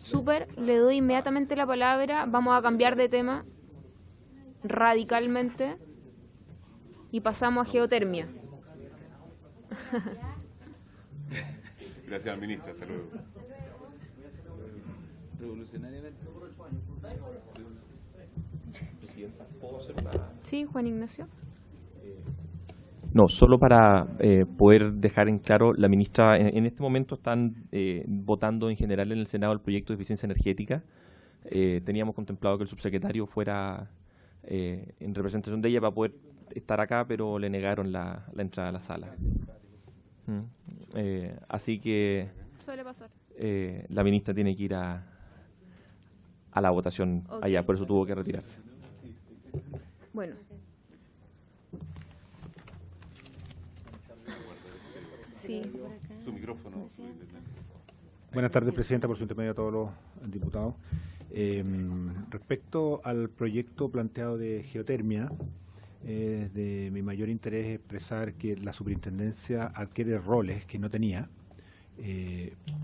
Súper, le doy inmediatamente la palabra. Vamos a cambiar de tema radicalmente y pasamos a geotermia. Gracias al ministro, hasta luego. Sí, Juan Ignacio. No, solo para poder dejar en claro, la ministra, en este momento están votando en general en el Senado el proyecto de eficiencia energética. Teníamos contemplado que el subsecretario fuera en representación de ella para poder estar acá, pero le negaron la entrada a la sala. Así que Suele pasar. la ministra tiene que ir a la votación allá, por eso tuvo que retirarse. Bueno. Sí. Su micrófono. Buenas tardes, Presidenta, por su intermedio a todos los diputados. Respecto al proyecto planteado de geotermia, de mi mayor interés expresar que la superintendencia adquiere roles que no tenía,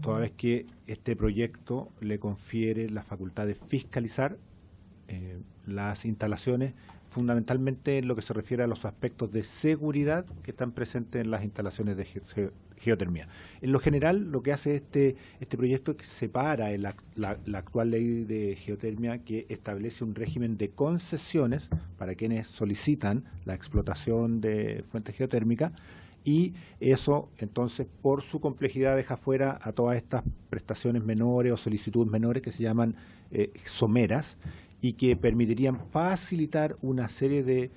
toda vez que este proyecto le confiere la facultad de fiscalizar las instalaciones, fundamentalmente en lo que se refiere a los aspectos de seguridad que están presentes en las instalaciones de geotermia. En lo general, lo que hace este proyecto es que separa la actual ley de geotermia, que establece un régimen de concesiones para quienes solicitan la explotación de fuentes geotérmicas, y eso entonces por su complejidad deja fuera a todas estas prestaciones menores o solicitudes menores que se llaman someras, y que permitirían facilitar una serie de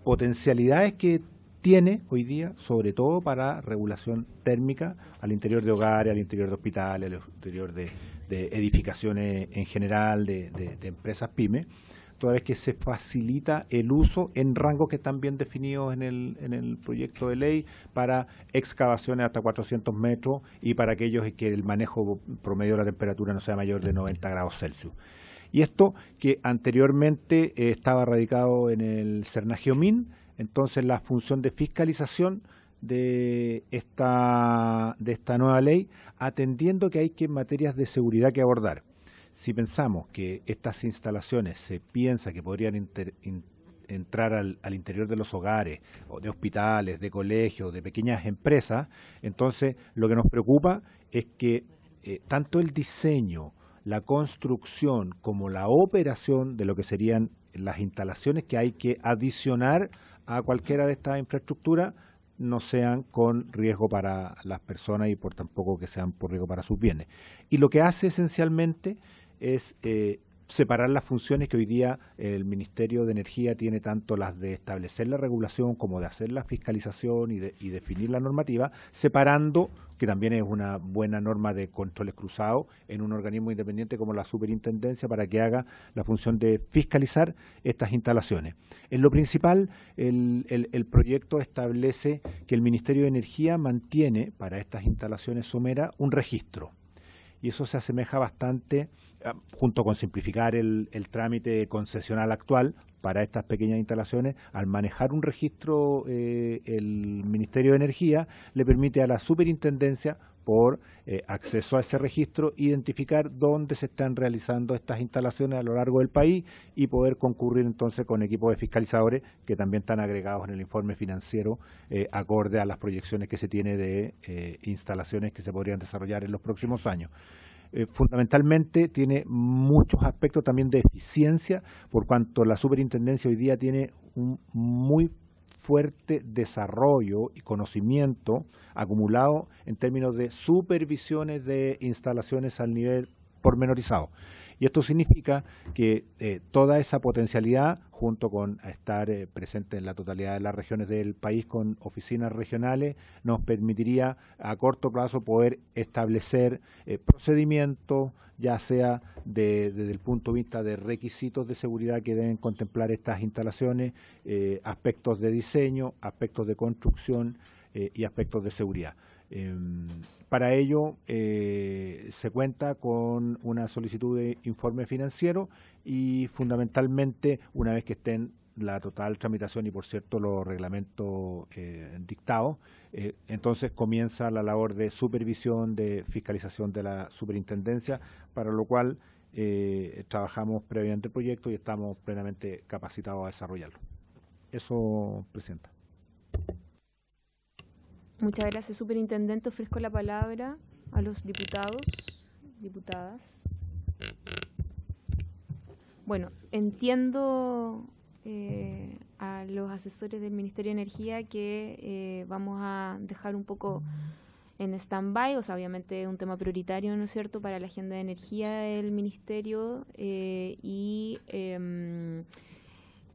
potencialidades que tiene hoy día, sobre todo para regulación térmica al interior de hogares, al interior de hospitales, al interior de edificaciones en general, de empresas pymes, toda vez que se facilita el uso en rangos que están bien definidos en el proyecto de ley para excavaciones hasta 400 metros y para aquellos que el manejo promedio de la temperatura no sea mayor de 90 grados Celsius. Y esto que anteriormente estaba radicado en el Cernageomin, entonces la función de fiscalización de esta nueva ley, atendiendo que hay que materias de seguridad que abordar. Si pensamos que estas instalaciones se piensa que podrían entrar al interior de los hogares, o de hospitales, de colegios, de pequeñas empresas, entonces lo que nos preocupa es que tanto el diseño, la construcción como la operación de lo que serían las instalaciones que hay que adicionar a cualquiera de estas infraestructuras no sean con riesgo para las personas y por tampoco que sean por riesgo para sus bienes. Y lo que hace esencialmente es separar las funciones que hoy día el Ministerio de Energía tiene, tanto las de establecer la regulación como de hacer la fiscalización y definir la normativa, separando, que también es una buena norma de controles cruzados, en un organismo independiente como la Superintendencia para que haga la función de fiscalizar estas instalaciones. En lo principal, el proyecto establece que el Ministerio de Energía mantiene para estas instalaciones someras un registro. Y eso se asemeja bastante, junto con simplificar el trámite concesional actual para estas pequeñas instalaciones, al manejar un registro el Ministerio de Energía le permite a la Superintendencia, por acceso a ese registro, identificar dónde se están realizando estas instalaciones a lo largo del país y poder concurrir entonces con equipos de fiscalizadores que también están agregados en el informe financiero acorde a las proyecciones que se tiene de instalaciones que se podrían desarrollar en los próximos años. Fundamentalmente tiene muchos aspectos también de eficiencia, por cuanto la Superintendencia hoy día tiene un muy fuerte desarrollo y conocimiento acumulado en términos de supervisiones de instalaciones al nivel pormenorizado. Y esto significa que toda esa potencialidad, junto con estar presente en la totalidad de las regiones del país con oficinas regionales, nos permitiría a corto plazo poder establecer procedimientos, ya sea desde el punto de vista de requisitos de seguridad que deben contemplar estas instalaciones, aspectos de diseño, aspectos de construcción y aspectos de seguridad. Para ello se cuenta con una solicitud de informe financiero y fundamentalmente una vez que estén la total tramitación y por cierto los reglamentos dictados, entonces comienza la labor de supervisión, de fiscalización de la superintendencia, para lo cual trabajamos previamente el proyecto y estamos plenamente capacitados a desarrollarlo. Eso, Presidenta. Muchas gracias, superintendente. Ofrezco la palabra a los diputados, diputadas. Bueno, entiendo a los asesores del Ministerio de Energía que vamos a dejar un poco en stand-by, o sea, obviamente es un tema prioritario, ¿no es cierto?, para la agenda de energía del Ministerio y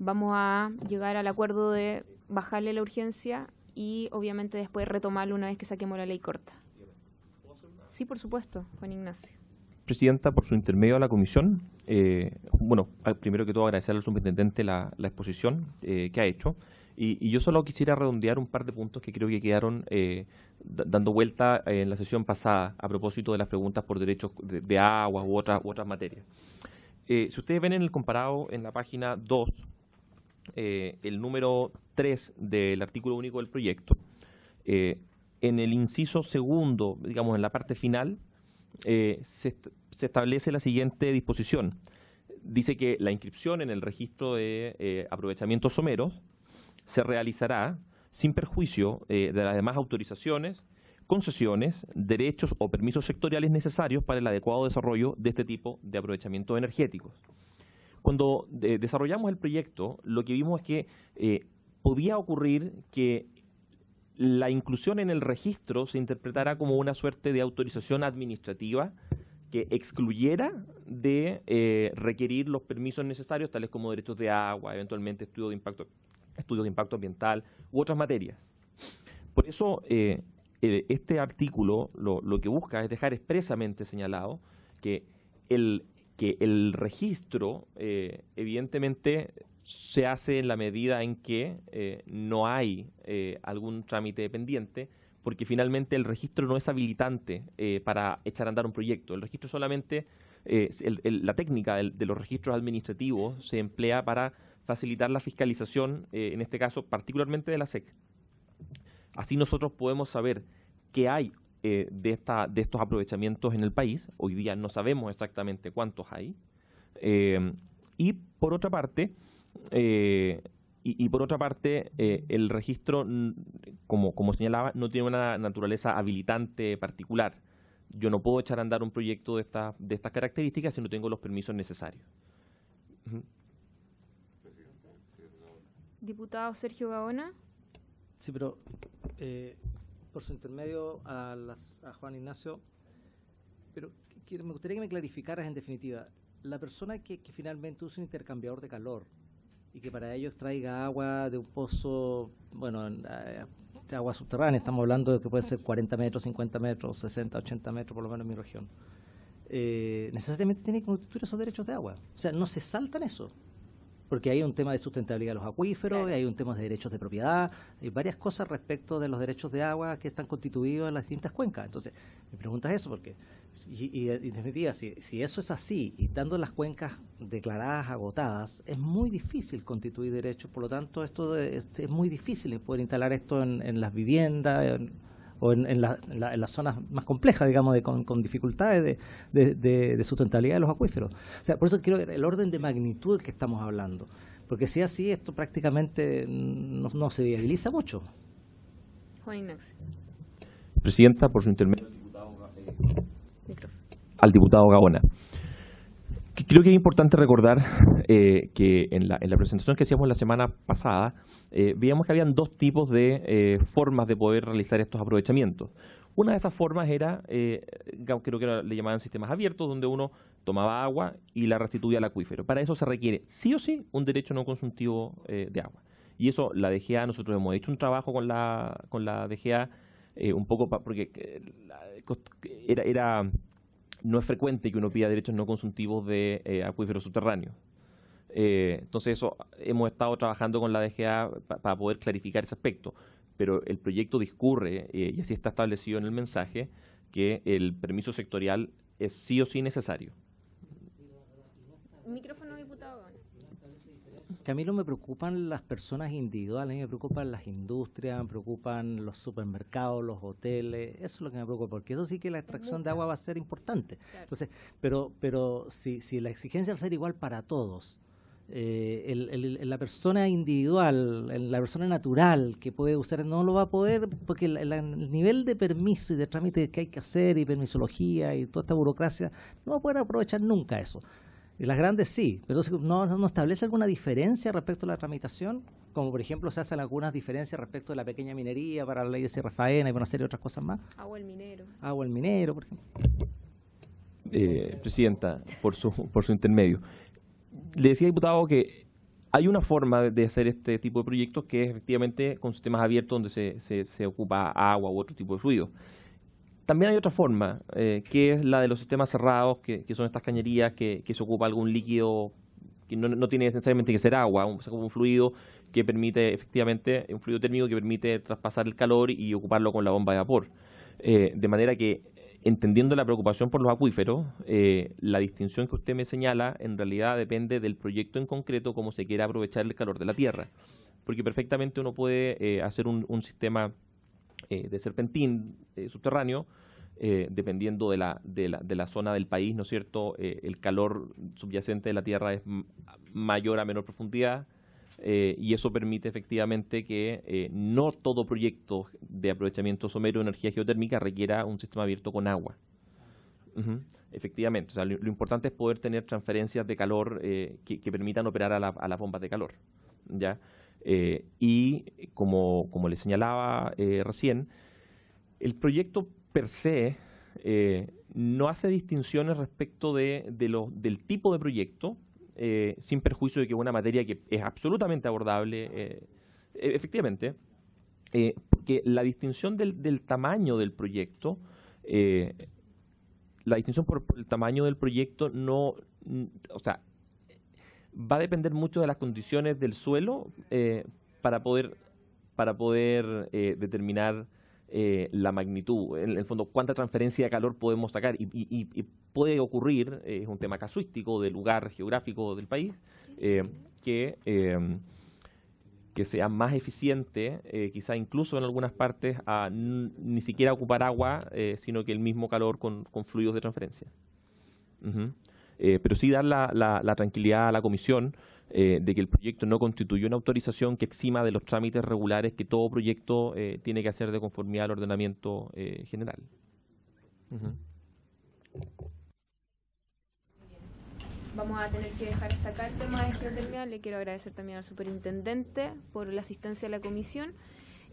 vamos a llegar al acuerdo de bajarle la urgencia y obviamente después retomarlo una vez que saquemos la ley corta. Sí, por supuesto, Juan Ignacio. Presidenta, por su intermedio a la comisión, bueno, primero que todo agradecer al superintendente la exposición que ha hecho y yo solo quisiera redondear un par de puntos que creo que quedaron dando vuelta en la sesión pasada a propósito de las preguntas por derechos de agua u otras materias. Si ustedes ven en el comparado en la página 2, el número 3 del artículo único del proyecto, en el inciso segundo, digamos en la parte final, se establece la siguiente disposición. Dice que la inscripción en el registro de aprovechamientos someros se realizará sin perjuicio de las demás autorizaciones, concesiones, derechos o permisos sectoriales necesarios para el adecuado desarrollo de este tipo de aprovechamientos energéticos. Cuando desarrollamos el proyecto, lo que vimos es que podía ocurrir que la inclusión en el registro se interpretara como una suerte de autorización administrativa que excluyera de requerir los permisos necesarios, tales como derechos de agua, eventualmente estudios de impacto ambiental u otras materias. Por eso, este artículo lo que busca es dejar expresamente señalado que el registro, evidentemente, se hace en la medida en que no hay algún trámite pendiente, porque finalmente el registro no es habilitante para echar a andar un proyecto. El registro solamente, la técnica de los registros administrativos se emplea para facilitar la fiscalización, en este caso particularmente de la SEC. Así nosotros podemos saber qué hay de estos aprovechamientos en el país. Hoy día no sabemos exactamente cuántos hay. Y por otra parte, el registro, como señalaba, no tiene una naturaleza habilitante particular. Yo no puedo echar a andar un proyecto de estas características si no tengo los permisos necesarios. Diputado Sergio Gaona. Sí, pero por su intermedio a Juan Ignacio, pero me gustaría que me clarificaras en definitiva, la persona que finalmente usa un intercambiador de calor y que para ello extraiga agua de un pozo, bueno, de agua subterránea, estamos hablando de que puede ser 40 metros, 50 metros, 60, 80 metros, por lo menos en mi región, necesariamente tiene que constituir esos derechos de agua. O sea, no se saltan eso, porque hay un tema de sustentabilidad de los acuíferos, claro, y hay un tema de derechos de propiedad, hay varias cosas respecto de los derechos de agua que están constituidos en las distintas cuencas. Entonces, mi pregunta es eso, porque, y en definitiva, si eso es así, y estando las cuencas declaradas agotadas, es muy difícil constituir derechos, por lo tanto, esto es muy difícil poder instalar esto en las viviendas, o en las zonas más complejas, digamos, con dificultades de sustentabilidad de los acuíferos. O sea, por eso quiero ver el orden de magnitud que estamos hablando, porque si así, esto prácticamente no se viabiliza mucho. Juan Ignacio. Presidenta, por su intermedio al diputado Gaona. Creo que es importante recordar que en la presentación que hacíamos la semana pasada, veíamos que habían dos tipos de formas de poder realizar estos aprovechamientos. Una de esas formas era, creo que le llamaban sistemas abiertos, donde uno tomaba agua y la restituía al acuífero. Para eso se requiere sí o sí un derecho no consultivo de agua. Y eso la DGA, nosotros hemos hecho un trabajo con la DGA, un poco porque no es frecuente que uno pida derechos no consultivos de acuíferos subterráneos. Entonces eso hemos estado trabajando con la DGA para poder clarificar ese aspecto. pero el proyecto discurre, y así está establecido en el mensaje, que el permiso sectorial es sí o sí necesario. Micrófono, diputado. Que a mí no me preocupan las personas individuales, me preocupan las industrias, me preocupan los supermercados, los hoteles, eso es lo que me preocupa, porque eso sí que la extracción de agua va a ser importante. Claro. Entonces, pero si la exigencia va a ser igual para todos, la persona individual, la persona natural que puede usar, no lo va a poder, porque el nivel de permiso y de trámite que hay que hacer, y permisología y toda esta burocracia, no va a poder aprovechar nunca eso. Y las grandes sí, pero no establece alguna diferencia respecto a la tramitación, como por ejemplo se hacen algunas diferencias respecto de la pequeña minería para la ley de Sierra Faena y para una serie de otras cosas más. Agua el minero. Agua el minero, por ejemplo. Presidenta, por su intermedio. Le decía, diputado, que hay una forma de hacer este tipo de proyectos que es efectivamente con sistemas abiertos donde se ocupa agua u otro tipo de fluidos. También hay otra forma, que es la de los sistemas cerrados, que son estas cañerías que se ocupa algún líquido que no tiene necesariamente que ser agua, un fluido que permite efectivamente, un fluido térmico que permite traspasar el calor y ocuparlo con la bomba de vapor. De manera que, entendiendo la preocupación por los acuíferos, la distinción que usted me señala en realidad depende del proyecto en concreto, cómo se quiera aprovechar el calor de la tierra. Porque perfectamente uno puede hacer un sistema de serpentín subterráneo, dependiendo de la zona del país, ¿no es cierto? El calor subyacente de la tierra es mayor a menor profundidad, y eso permite efectivamente que no todo proyecto de aprovechamiento somero de energía geotérmica requiera un sistema abierto con agua. Efectivamente, o sea, lo importante es poder tener transferencias de calor que permitan operar a las bombas de calor, ¿ya? Y como le señalaba recién, el proyecto per se no hace distinciones respecto del tipo de proyecto, sin perjuicio de que es una materia que es absolutamente abordable, efectivamente, porque la distinción del tamaño del proyecto, la distinción por el tamaño del proyecto o sea, va a depender mucho de las condiciones del suelo para poder determinar la magnitud, en el fondo cuánta transferencia de calor podemos sacar, y puede ocurrir, es un tema casuístico del lugar geográfico del país, que sea más eficiente, quizá incluso en algunas partes, a ni siquiera ocupar agua, sino que el mismo calor con fluidos de transferencia. Pero sí dar la tranquilidad a la Comisión de que el proyecto no constituye una autorización que exima de los trámites regulares que todo proyecto tiene que hacer de conformidad al ordenamiento general. Vamos a tener que dejar hasta acá el tema de geotermia. Le quiero agradecer también al superintendente por la asistencia a la comisión.